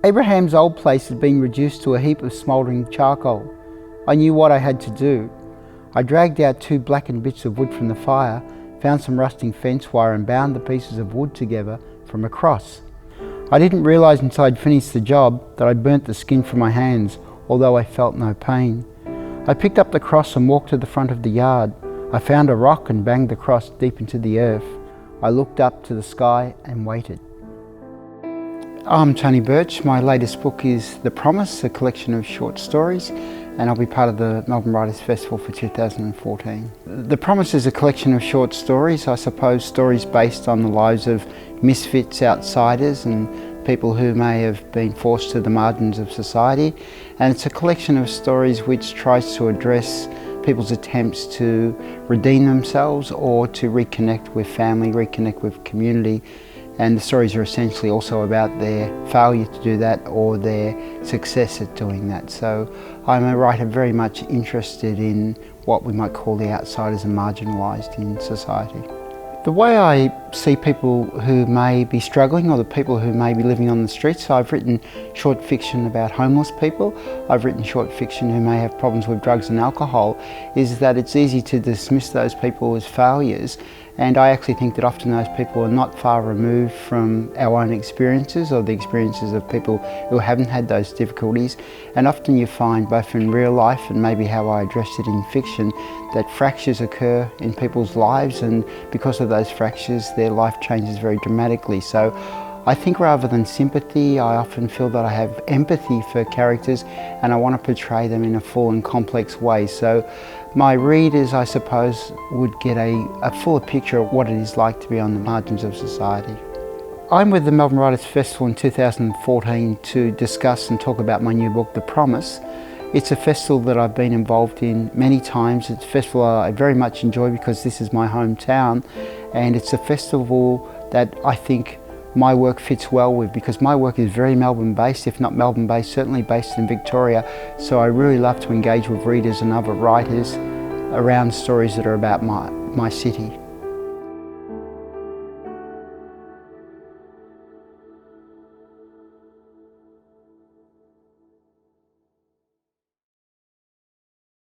Abraham's old place had been reduced to a heap of smouldering charcoal. I knew what I had to do. I dragged out 2 blackened bits of wood from the fire, found some rusting fence wire and bound the pieces of wood together from a cross. I didn't realise until I'd finished the job that I'd burnt the skin from my hands, although I felt no pain. I picked up the cross and walked to the front of the yard. I found a rock and banged the cross deep into the earth. I looked up to the sky and waited. I'm Tony Birch. My latest book is The Promise, a collection of short stories, and I'll be part of the Melbourne Writers Festival for 2014. The Promise is a collection of short stories, I suppose stories based on the lives of misfits, outsiders and people who may have been forced to the margins of society. And it's a collection of stories which tries to address people's attempts to redeem themselves or to reconnect with family, reconnect with community. And the stories are essentially also about their failure to do that or their success at doing that. So I'm a writer very much interested in what we might call the outsiders and marginalised in society. The way I see people who may be struggling or the people who may be living on the streets, I've written short fiction about homeless people, I've written short fiction who may have problems with drugs and alcohol, is that it's easy to dismiss those people as failures. And I actually think that often those people are not far removed from our own experiences or the experiences of people who haven't had those difficulties. And often you find, both in real life and maybe how I address it in fiction, that fractures occur in people's lives, and because of those fractures their life changes very dramatically. So I think rather than sympathy, I often feel that I have empathy for characters and I want to portray them in a full and complex way. So my readers, I suppose, would get a fuller picture of what it is like to be on the margins of society. I'm with the Melbourne Writers Festival in 2014 to discuss and talk about my new book, The Promise. It's a festival that I've been involved in many times. It's a festival I very much enjoy because this is my hometown, and it's a festival that I think my work fits well with, because my work is very Melbourne based, if not Melbourne based, certainly based in Victoria. So I really love to engage with readers and other writers around stories that are about my city.